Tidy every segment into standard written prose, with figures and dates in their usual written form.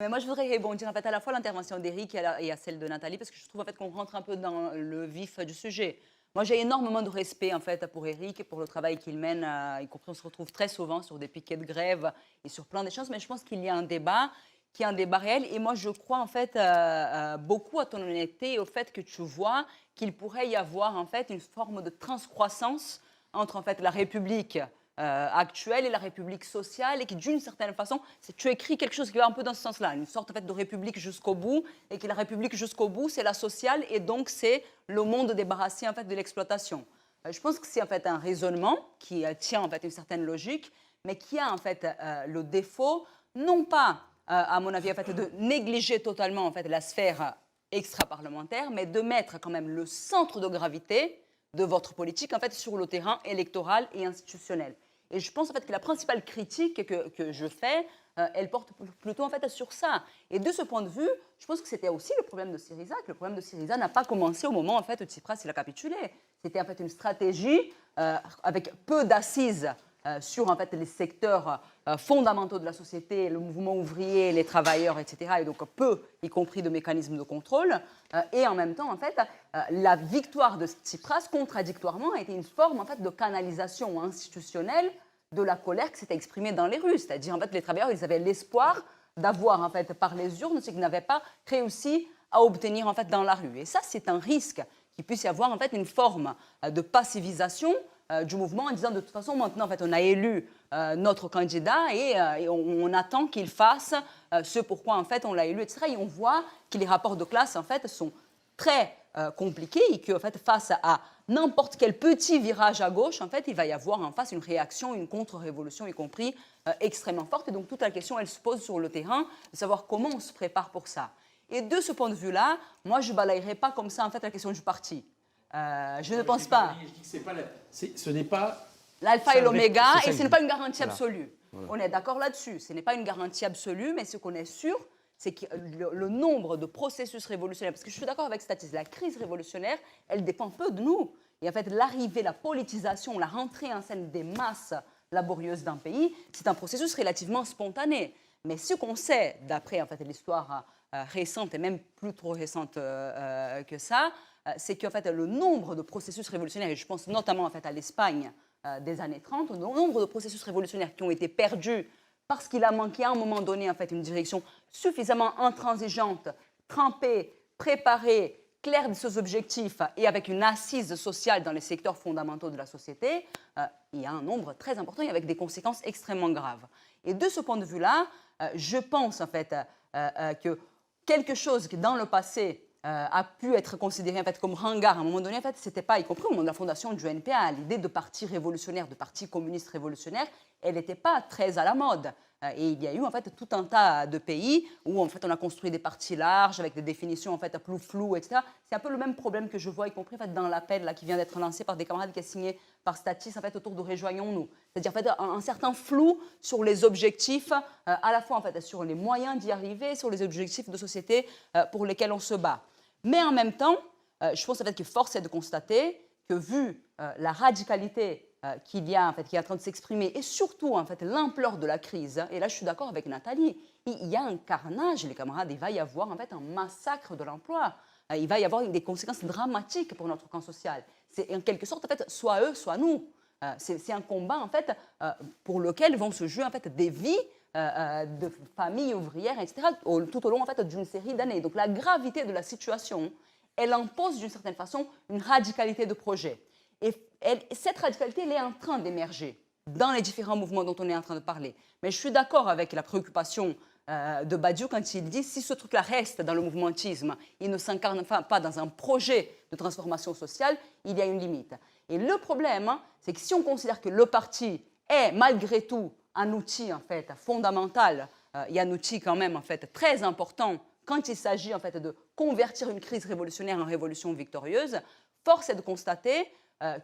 Mais moi, je voudrais rebondir en fait à la fois à l'intervention d'Éric et à celle de Nathalie, parce que je trouve en fait qu'on rentre un peu dans le vif du sujet. Moi, j'ai énormément de respect en fait pour Éric et pour le travail qu'il mène, y compris on se retrouve très souvent sur des piquets de grève et sur plein de choses, mais je pense qu'il y a un débat qui est un débat réel. Et moi, je crois en fait beaucoup à ton honnêteté et au fait que tu vois qu'il pourrait y avoir en fait une forme de transcroissance entre en fait la République actuelle et la République sociale, et qui d'une certaine façon, tu écris quelque chose qui va un peu dans ce sens-là, une sorte en fait de République jusqu'au bout, et que la République jusqu'au bout, c'est la sociale, et donc c'est le monde débarrassé en fait de l'exploitation. Je pense que c'est en fait un raisonnement qui tient en fait une certaine logique, mais qui a en fait le défaut, non pas, à mon avis, en fait, de négliger totalement en fait la sphère extra-parlementaire, mais de mettre quand même le centre de gravité de votre politique en fait sur le terrain électoral et institutionnel. Et je pense en fait que la principale critique que je fais, elle porte plutôt en fait sur ça. Et de ce point de vue, je pense que c'était aussi le problème de Syriza, que le problème de Syriza n'a pas commencé au moment en fait où Tsipras il a capitulé. C'était en fait une stratégie avec peu d'assises sur en fait les secteurs fondamentaux de la société, le mouvement ouvrier, les travailleurs, etc. Et donc peu, y compris de mécanismes de contrôle. Et en même temps, en fait, la victoire de Tsipras, contradictoirement, a été une forme en fait de canalisation institutionnelle de la colère qui s'était exprimée dans les rues. C'est-à-dire, en fait, les travailleurs, ils avaient l'espoir d'avoir, en fait, par les urnes, ce qu'ils n'avaient pas réussi à obtenir, en fait, dans la rue. Et ça, c'est un risque qu'il puisse y avoir, en fait, une forme de passivisation du mouvement en disant, de toute façon, maintenant, en fait, on a élu notre candidat et on attend qu'il fasse ce pourquoi, en fait, on l'a élu, etc. Et on voit que les rapports de classe, en fait, sont très compliqués et que, en fait, face à n'importe quel petit virage à gauche, en fait, il va y avoir en face une réaction, une contre-révolution, y compris extrêmement forte. Et donc, toute la question, elle se pose sur le terrain de savoir comment on se prépare pour ça. Et de ce point de vue-là, moi, je ne balayerai pas comme ça, en fait, la question du parti. Je ne pense pas. Je dis que ce n'est pas l'alpha et l'oméga, et ce n'est pas une garantie voilà. absolue. Voilà. On est d'accord là-dessus. Ce n'est pas une garantie absolue, mais ce qu'on est sûr, c'est que le nombre de processus révolutionnaires, parce que je suis d'accord avec Statis, la crise révolutionnaire, elle dépend peu de nous. Et en fait, l'arrivée, la politisation, la rentrée en scène des masses laborieuses d'un pays, c'est un processus relativement spontané. Mais ce qu'on sait, d'après en fait, l'histoire récente, et même plus trop récente que ça, c'est qu'en fait, le nombre de processus révolutionnaires, et je pense notamment en fait, à l'Espagne des années 30, le nombre de processus révolutionnaires qui ont été perdus parce qu'il a manqué à un moment donné en fait, une direction suffisamment intransigeante, trempée, préparée, claire de ses objectifs et avec une assise sociale dans les secteurs fondamentaux de la société, il y a un nombre très important et avec des conséquences extrêmement graves. Et de ce point de vue-là, je pense en fait que quelque chose qui dans le passé a pu être considéré en fait, comme ringard à un moment donné, en fait, c'était pas, y compris au moment de la fondation du NPA, l'idée de parti révolutionnaire, de parti communiste révolutionnaire, elle n'était pas très à la mode. Et il y a eu en fait tout un tas de pays où en fait on a construit des partis larges avec des définitions en fait plus floues, etc. C'est un peu le même problème que je vois, y compris en fait, dans l'appel là, qui vient d'être lancé par des camarades qui est signé par Statis en fait, autour de Rejoignons-nous. C'est-à-dire en fait, un certain flou sur les objectifs, à la fois en fait, sur les moyens d'y arriver, sur les objectifs de société pour lesquels on se bat. Mais en même temps, je pense en fait, que force est de constater que vu la radicalité qu'il y a, en fait, qui est en train de s'exprimer, et surtout en fait, l'ampleur de la crise, et là je suis d'accord avec Nathalie, il y a un carnage, les camarades, il va y avoir en fait, un massacre de l'emploi. Il va y avoir des conséquences dramatiques pour notre camp social. C'est en quelque sorte, en fait, soit eux, soit nous. C'est un combat en fait, pour lequel vont se jouer en fait, des vies de familles ouvrières, etc., tout au long en fait, d'une série d'années. Donc la gravité de la situation, elle impose d'une certaine façon une radicalité de projet. Et cette radicalité, elle est en train d'émerger dans les différents mouvements dont on est en train de parler. Mais je suis d'accord avec la préoccupation de Badiou quand il dit si ce truc-là reste dans le mouvementisme, il ne s'incarne pas dans un projet de transformation sociale, il y a une limite. Et le problème, c'est que si on considère que le parti est malgré tout un outil en fait, fondamental et un outil quand même en fait, très important quand il s'agit en fait, de convertir une crise révolutionnaire en révolution victorieuse, force est de constater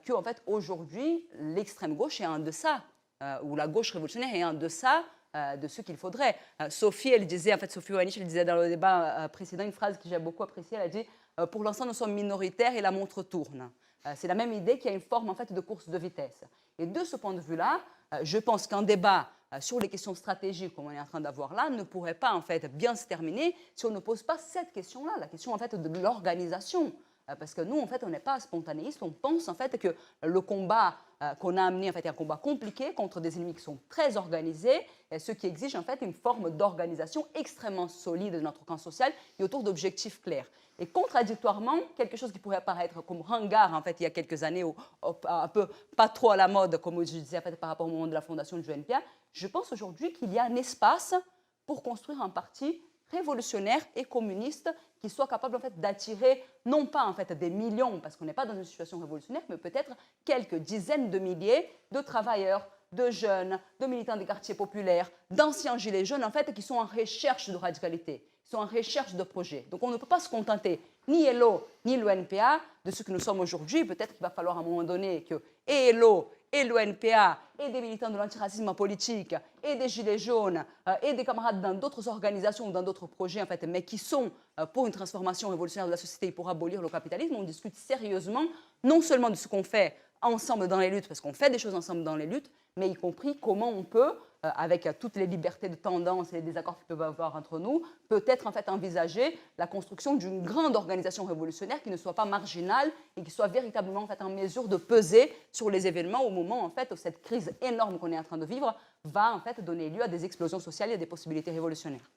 qu'en fait, aujourd'hui, l'extrême gauche est en deçà, ou la gauche révolutionnaire est en deçà de ce qu'il faudrait. Sophie, elle disait, en fait, Sophie Ouanich, elle disait dans le débat précédent une phrase que j'ai beaucoup appréciée, elle a dit pour l'instant, nous sommes minoritaires et la montre tourne. C'est la même idée qu'il y a une forme en fait, de course de vitesse. Et de ce point de vue-là, je pense qu'un débat sur les questions stratégiques comme on est en train d'avoir là ne pourrait pas en fait bien se terminer si on ne pose pas cette question-là, la question en fait de l'organisation. Parce que nous, en fait, on n'est pas spontanéistes, on pense en fait que le combat qu'on a amené en fait, est un combat compliqué contre des ennemis qui sont très organisés, et ce qui exige en fait une forme d'organisation extrêmement solide de notre camp social et autour d'objectifs clairs. Et contradictoirement, quelque chose qui pourrait apparaître comme ringard en fait, il y a quelques années, ou un peu pas trop à la mode, comme je disais en fait, par rapport au moment de la fondation du UNPA, je pense aujourd'hui qu'il y a un espace pour construire un parti révolutionnaire et communiste qui soit capable en fait, d'attirer non pas en fait, des millions, parce qu'on n'est pas dans une situation révolutionnaire, mais peut-être quelques dizaines de milliers de travailleurs, de jeunes, de militants des quartiers populaires, d'anciens gilets jaunes en fait, qui sont en recherche de radicalité, qui sont en recherche de projets. Donc on ne peut pas se contenter, ni Hello, ni l'UNPA, de ce que nous sommes aujourd'hui. Peut-être qu'il va falloir à un moment donné que et Hello, et l'UNPA, et des militants de l'antiracisme politique, et des Gilets jaunes, et des camarades dans d'autres organisations ou dans d'autres projets, en fait, mais qui sont pour une transformation révolutionnaire de la société et pour abolir le capitalisme, on discute sérieusement, non seulement de ce qu'on fait ensemble dans les luttes, parce qu'on fait des choses ensemble dans les luttes, mais y compris comment on peut, avec toutes les libertés de tendance et les désaccords qu'il peut y avoir entre nous, peut-être en fait envisager la construction d'une grande organisation révolutionnaire qui ne soit pas marginale et qui soit véritablement en fait en mesure de peser sur les événements au moment en fait où cette crise énorme qu'on est en train de vivre va en fait donner lieu à des explosions sociales et à des possibilités révolutionnaires.